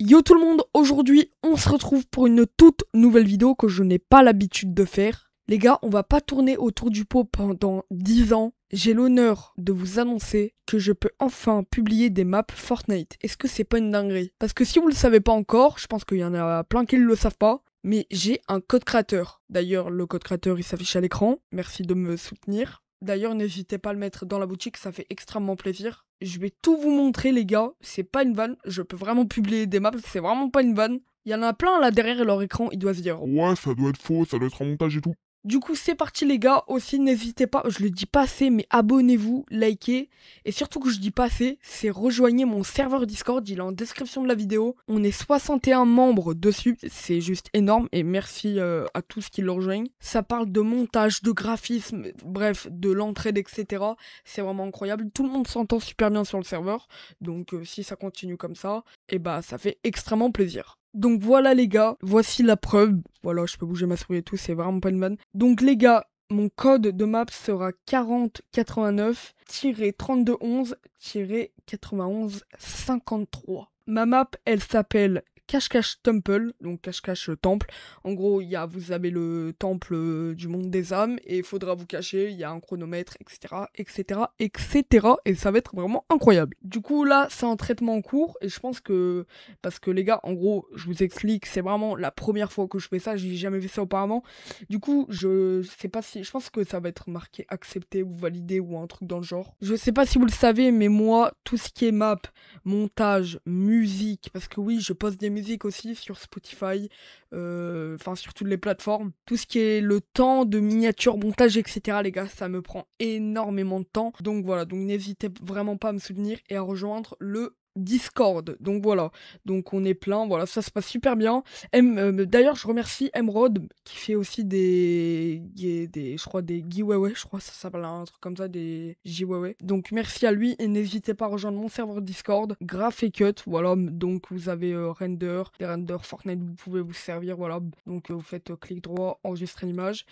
Yo tout le monde, aujourd'hui on se retrouve pour une toute nouvelle vidéo que je n'ai pas l'habitude de faire. Les gars, on va pas tourner autour du pot pendant 10 ans. J'ai l'honneur de vous annoncer que je peux enfin publier des maps Fortnite. Est-ce que c'est pas une dinguerie? Parce que si vous le savez pas encore, je pense qu'il y en a plein qui ne le savent pas, mais j'ai un code créateur. D'ailleurs, le code créateur il s'affiche à l'écran. Merci de me soutenir. D'ailleurs, n'hésitez pas à le mettre dans la boutique, ça fait extrêmement plaisir. Je vais tout vous montrer les gars, c'est pas une vanne, je peux vraiment publier des maps, c'est vraiment pas une vanne. Il y en a plein là derrière leur écran, ils doivent se dire. Ouais, ça doit être faux, ça doit être un montage et tout. Du coup, c'est parti les gars, aussi n'hésitez pas, je le dis pas assez, mais abonnez-vous, likez, et surtout que je dis pas assez, c'est rejoignez mon serveur Discord, il est en description de la vidéo. On est 61 membres dessus, c'est juste énorme, et merci à tous qui le rejoignent. Ça parle de montage, de graphisme, bref, de l'entraide, etc. C'est vraiment incroyable, tout le monde s'entend super bien sur le serveur, donc si ça continue comme ça, et bah ça fait extrêmement plaisir. Donc voilà les gars, voici la preuve. Voilà, je peux bouger ma souris et tout, c'est vraiment pas une vanne. Donc les gars, mon code de map sera 4089-3211-9153. Ma map, elle s'appelle Cache-Cache Temple, donc Cache-Cache Temple. En gros, vous avez le temple du monde des âmes et il faudra vous cacher, il y a un chronomètre, etc., etc., etc. Et ça va être vraiment incroyable. Du coup, là, c'est un traitement en cours et je pense que, parce que les gars, en gros, je vous explique, c'est vraiment la première fois que je fais ça, j'ai jamais fait ça auparavant. Du coup, je sais pas si, je pense que ça va être marqué accepté ou validé ou un truc dans le genre. Je sais pas si vous le savez, mais moi, tout ce qui est map, montage, musique, parce que oui, je poste des musiques aussi sur Spotify, enfin sur toutes les plateformes. Tout ce qui est le temps de miniature, montage, etc. les gars, ça me prend énormément de temps. Donc voilà, donc n'hésitez vraiment pas à me soutenir et à rejoindre le Discord. Donc voilà, donc on est plein, voilà, ça se passe super bien. D'ailleurs, je remercie Emerald qui fait aussi je crois des giveaways, je crois que ça s'appelle un truc comme ça, des giveaways. Donc merci à lui et n'hésitez pas à rejoindre mon serveur Discord, Graph et Cut, voilà, donc vous avez render, des renders Fortnite, vous pouvez vous servir, voilà, donc vous faites clic droit, enregistrer l'image.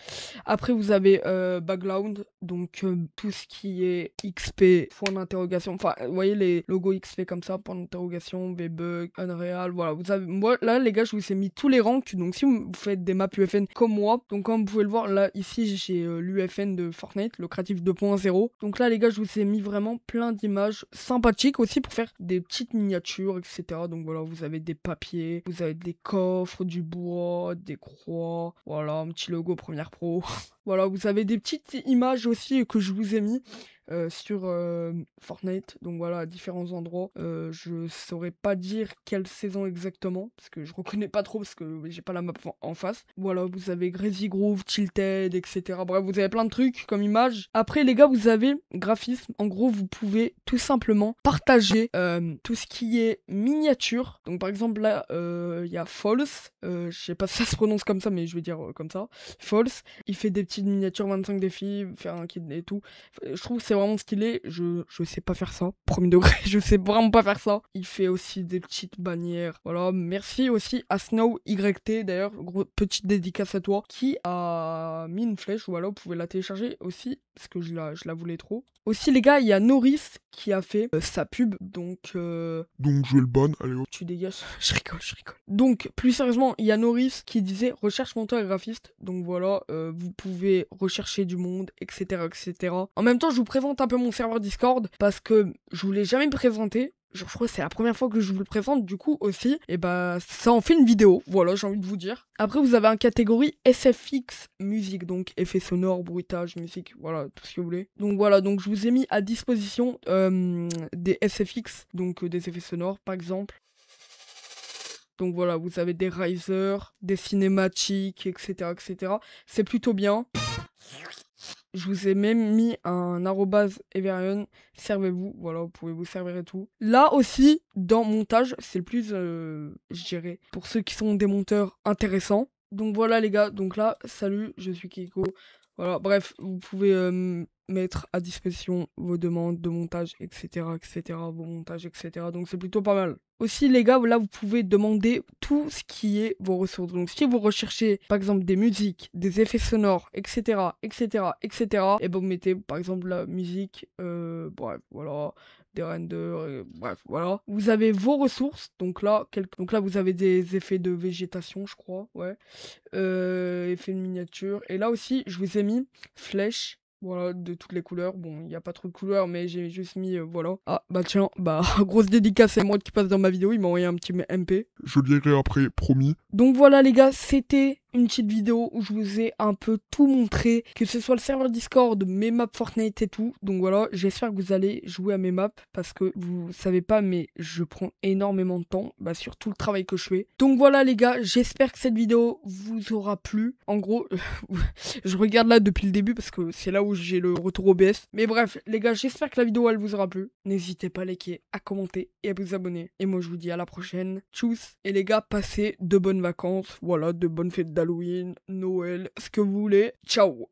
Après vous avez background, donc tout ce qui est XP, point d'interrogation, enfin vous voyez les logos XP comme ça, point d'interrogation, VBug, Unreal, voilà, vous avez, moi là les gars je vous ai mis tous les ranks, donc si vous faites des maps UFN comme moi, donc comme vous pouvez le voir là ici j'ai l'UFN de Fortnite, le créatif 2.0, donc là les gars je vous ai mis vraiment plein d'images sympathiques aussi pour faire des petites miniatures, etc. Donc voilà, vous avez des papiers, vous avez des coffres, du bois, des croix, voilà, un petit logo Premiere Pro. Voilà, vous avez des petites images aussi que je vous ai mis sur Fortnite, donc voilà, à différents endroits. Je saurais pas dire quelle saison exactement, parce que je reconnais pas trop, parce que j'ai pas la map en face. Voilà, vous avez Crazy Groove, Tilted, etc. Bref, vous avez plein de trucs comme images. Après, les gars, vous avez graphisme. En gros, vous pouvez tout simplement partager tout ce qui est miniature. Donc, par exemple, là, il y a False. Je sais pas si ça se prononce comme ça, mais je vais dire comme ça. False. Il fait des petites miniatures 25 défis, faire un kit et tout. Je trouve que c'est vraiment stylé. Je sais pas faire ça. Premier degré, je sais vraiment pas faire ça. Il fait aussi des petites bannières. Voilà. Merci aussi à Snow YT, d'ailleurs. Petite dédicace à toi. Qui a mis une flèche. Voilà, vous pouvez la télécharger aussi. Parce que je la voulais trop. Aussi, les gars, il y a Norris qui a fait sa pub. Donc je vais le ban, allez hop. tu dégages. Je rigole. Donc, plus sérieusement, il y a Norris qui disait recherche monteur et graphiste. Donc voilà, vous pouvez rechercher du monde, etc., etc. En même temps, je vous présente un peu mon serveur Discord parce que je vous l'ai jamais présenté. Je crois que c'est la première fois que je vous le présente, du coup aussi, et bah ça en fait une vidéo, voilà, j'ai envie de vous dire. Après vous avez un catégorie SFX musique, donc effets sonores, bruitage, musique, voilà, tout ce que vous voulez. Donc voilà, donc je vous ai mis à disposition des SFX, donc des effets sonores par exemple. Donc voilà, vous avez des risers, des cinématiques, etc., etc. C'est plutôt bien. Je vous ai même mis un @Everion, servez-vous, voilà, vous pouvez vous servir et tout. Là aussi, dans montage, c'est le plus, je dirais, pour ceux qui sont des monteurs intéressants. Donc voilà les gars, donc là, salut, je suis Kiko. Voilà, bref, vous pouvez mettre à disposition vos demandes de montage, etc., etc., vos montages, etc. Donc c'est plutôt pas mal. Aussi les gars, là vous pouvez demander tout ce qui est vos ressources. Donc si vous recherchez par exemple des musiques, des effets sonores, etc., etc., etc., et ben vous mettez par exemple la musique, bref, voilà, des renders, bref, voilà. Vous avez vos ressources, donc là, vous avez des effets de végétation, je crois, ouais. Effet de miniature. Et là aussi, je vous ai mis flèches. Voilà, de toutes les couleurs. Bon, il n'y a pas trop de couleurs, mais j'ai juste mis, voilà. Ah, bah tiens, bah, grosse dédicace, c'est moi qui passe dans ma vidéo, il m'a envoyé un petit MP. Je lirai après, promis. Donc voilà les gars, c'était une petite vidéo où je vous ai un peu tout montré, que ce soit le serveur Discord, mes maps Fortnite et tout. Donc voilà, j'espère que vous allez jouer à mes maps, parce que vous savez pas, mais je prends énormément de temps, bah, sur tout le travail que je fais. Donc voilà les gars, j'espère que cette vidéo vous aura plu. En gros, je regarde là depuis le début, parce que c'est là où j'ai le retour OBS. Mais bref, les gars, j'espère que la vidéo elle vous aura plu. N'hésitez pas à liker, à commenter et à vous abonner. Et moi je vous dis à la prochaine. Tchuss. Et les gars, passez de bonnes vacances. Voilà, de bonnes fêtes d'Halloween, Noël, ce que vous voulez. Ciao.